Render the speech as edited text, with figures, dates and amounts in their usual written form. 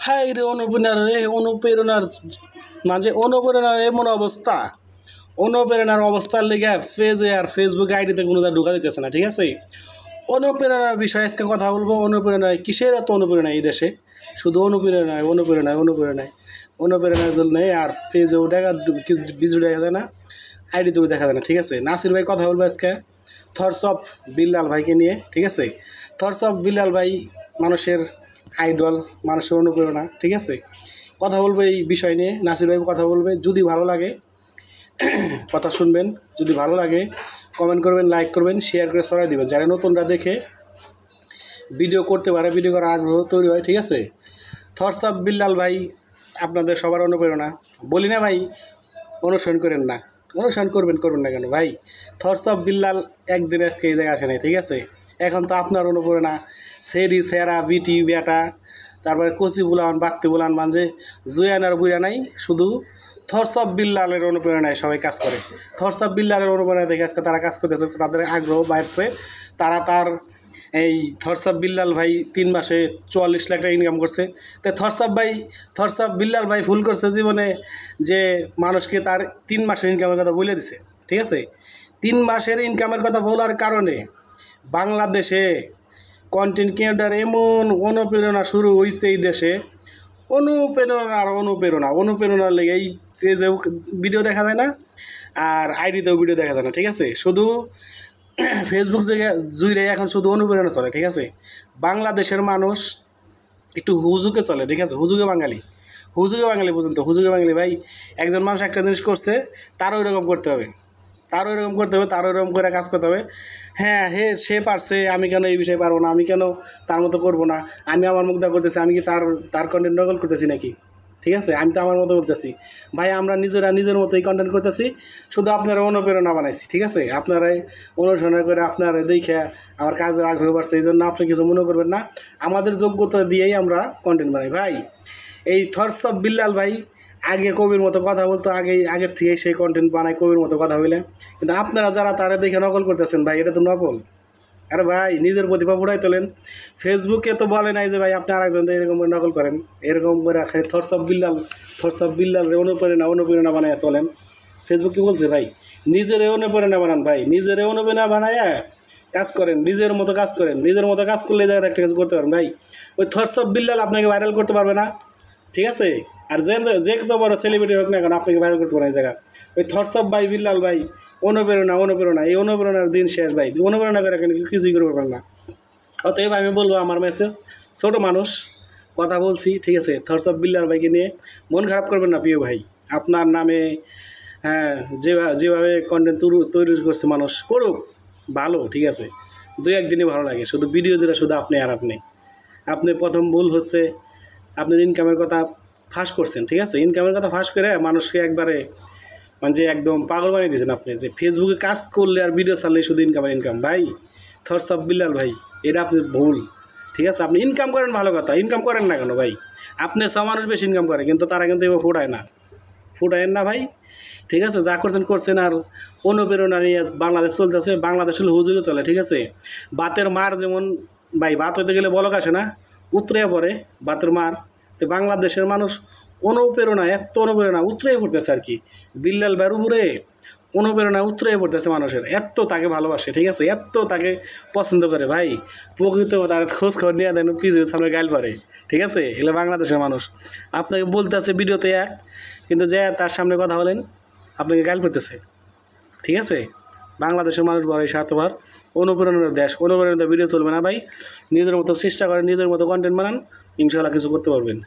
High রে অনুপ্রেরণার মাঝে অনুপ্রেরণার এমন অবস্থা, অনুপ্রেরণার অবস্থার লেগে পেজে আর ফেসবুক আইডিতে কোনো ঢোকা দিতেছে না। ঠিক আছে, অনুপ্রেরণার বিষয়ে আজকে কথা বলবো। অনুপ্রেরণায় কিসের এত অনুপ্রেরণা এই দেশে? শুধু অনুপ্রেরণার জন্য আর পেজেও ভিডিও দেখা যায় না, আইডিতেও দেখা যায় না। ঠিক আছে, নাসির ভাই কথা বলবো আজকে থটস অফ বিল্লাল ভাইকে নিয়ে। ঠিক আছে, থটস অফ বিল্লাল ভাই মানুষের আইডল, মানুষের অনুপ্রেরণা। ঠিক আছে, কথা বলবো এই বিষয় নিয়ে। নাসির ভাই কথা বলবে, যদি ভালো লাগে কথা শুনবেন, যদি ভালো লাগে কমেন্ট করবেন, লাইক করবেন, শেয়ার করে ছড়াই দেবেন, যারা নতুনরা দেখে ভিডিও করতে পারে, ভিডিও করার আগ্রহ তৈরি হয়। ঠিক আছে, থটস অফ বিল্লাল ভাই আপনাদের সবার অনুপ্রেরণা। বলি না ভাই অনুসরণ করেন না, অনুসরণ করবেন না কেন ভাই? থটস অফ বিল্লাল একদিন আজকে এই জায়গায় আসে নাই। ঠিক আছে, এখন তো আপনার অনুপ্রেরণা সেরি সেরা বিটি বেটা, তারপরে কচি বুলান বাত্তি বুলান মাঝে জুয়ানার বুড়া নাই, শুধু থটস অফ বিল্লালের অনুপ্রেরণায় সবাই কাজ করে। থটস অফ বিল্লালের অনুপ্রেরণা দেখে আজকে তারা কাজ করতেছে, তাদের আগ্রহ বাড়ছে। তার এই থটস অফ বিল্লাল ভাই 3 মাসে 44 লাখ টাকা ইনকাম করছে। তো থটস অফ বিল্লাল ভাই ভুল করছে জীবনে, যে মানুষকে তার 3 মাসের ইনকামের কথা বলে দিছে। ঠিক আছে, 3 মাসের ইনকামের কথা বলার কারণে বাংলাদেশে কন্টেন্ট ক্রিয়েটর এমন অনুপ্রেরণা শুরু হয়েছে এই দেশে। অনুপ্রেরণার লেগে এই পেজেও ভিডিও দেখা যায় না, আর আইডিতেও ভিডিও দেখা যায় না। ঠিক আছে, শুধু ফেসবুক জুড়ে এখন শুধু অনুপ্রেরণা চলে। ঠিক আছে, বাংলাদেশের মানুষ একটু হুজুকে চলে। ঠিক আছে, হুজুগে বাঙালি বুঝুন তো, হুজুগে বাঙালি ভাই। একজন মানুষ একটা জিনিস করছে, তারও এরকম করতে হবে, তারও এরকম করে কাজ করতে হবে। হ্যাঁ সে পারছে, আমি কেন এই বিষয়ে পারবো না, আমি কেন তার মতো করবো না, আমি আমার মুগ্ধা করতেছি, আমি কি তার কন্টেন্ট নকল করতেছি নাকি? ঠিক আছে, আমি তো আমার মতো করতেছি ভাই, আমরা নিজের মতোই কন্টেন্ট করতেছি, শুধু আপনারা অনুপ্রেরণা বানাইছি। ঠিক আছে, আপনারাই অনুসরণ করে আপনারা দেখে আমার কাজের আগ্রহ বাড়ছে, এই জন্য আপনি কিছু মনে করবেন না, আমাদের যোগ্যতা দিয়েই আমরা কন্টেন্ট বানাই ভাই। এই থটস অফ বিল্লাল ভাই আগে কবির মতো কথা বলতো, আগের থেকে সেই কন্টেন্ট বানায় কবির মতো কথা বলে, কিন্তু আপনারা যারা তারা দেখে নকল করতেছেন ভাই, এটা তো নকল। আরে ভাই নিজের প্রতিভা ফুটাই তোলেন। ফেসবুকে তো বলে নাই যে ভাই আপনি আরেকজন এরকম করে নকল করেন, এরকম করে খালি থটস অফ বিল্লাল অনুপ্রেরণা বানায় চলেন। ফেসবুক কি বলছে ভাই? নিজের অনুপ্রেরণা বানান ভাই, নিজের অনুপ্রেরণা বানায় কাজ করেন, নিজের মতো কাজ করলে জায়গায় একটা কিছু করতে পারেন ভাই। ওই থটস অফ বিল্লাল আপনাকে ভাইরাল করতে পারবে না। ঠিক আছে, আর যে কত বড় সেলিব্রিটি হোক না কেন আপনাকে ভাইরাল করতে পারে এই জায়গা। ওই থটস অফ ভাই বিল্লাল ভাই অনুপ্রেরণা এই অনুপ্রেরণার দিন শেষ ভাই। অনুপ্রেরণা করে কিছুই করতে পারবেন না। অতএব আমি বলবো, আমার মেসেজ, ছোট মানুষ কথা বলছি। ঠিক আছে, থটস অফ বিল্লাল ভাইকে নিয়ে মন খারাপ করবেন না প্রিয় ভাই। আপনার নামে হ্যাঁ যেভাবে কন্টেন্ট তৈরি করছে মানুষ, করুক ভালো। ঠিক আছে, 2-1 দিনই ভালো লাগে, শুধু ভিডিও যেটা শুধু আপনি প্রথম ভুল হচ্ছে আপনার ইনকামের কথা ফাঁস করছেন। ঠিক আছে, ইনকামের কথা ফাঁস করে মানুষকে একবারে যে একদম পাগল বানিয়ে দিয়েছেন আপনি, যে ফেসবুকে কাজ করলে আর ভিডিও ছাড়লে শুধু ইনকাম ভাই। থটস অফ বিল্লাল ভাই, এটা আপনি ভুল। ঠিক আছে, আপনি ইনকাম করেন ভালো কথা, ইনকাম করেন না কেন ভাই? আপনার সব মানুষ বেশি ইনকাম করে, কিন্তু তারা কিন্তু এবার ফুটায়েন না ভাই। ঠিক আছে, যা করছেন। আর অনুপ্রেরণা নিয়ে বাংলাদেশ চলতেছে, বাংলাদেশ হলে হুজুগে চলে। ঠিক আছে, বাতের মার যেমন ভাই, ভাত হইতে গেলে বলক আসে না, উতরে পড়ে বাতের মার। তো বাংলাদেশের মানুষ এত অনুপ্রেরণা উতরে পড়তেছে আর কি। বিল্লাল ভাইয়ের উপরে অনুপ্রেরণা উতরে পড়তেছে মানুষের, এত তাকে ভালোবাসে। ঠিক আছে, এত তাকে পছন্দ করে ভাই, প্রকৃত তার খোঁজ খবর নিয়ে দেন, পিছু সামনে গাইল পারে। ঠিক আছে, এগুলো বাংলাদেশের মানুষ আপনাকে বলতেছে ভিডিওতে কিন্তু যে তার সামনে কথা বলেন আপনাকে গাইল করতেছে। ঠিক আছে, বাংলাদেশের মানুষ বড় স্বার্থপর, অনুপ্রেরণার দেশ, অনুপ্রেরণার ভিডিও চলবে না ভাই। নিজের মতো চেষ্টা করেন, নিজের মতো কন্টেন্ট বানান, ইনশাআল্লাহ কিছু করতে পারবেন।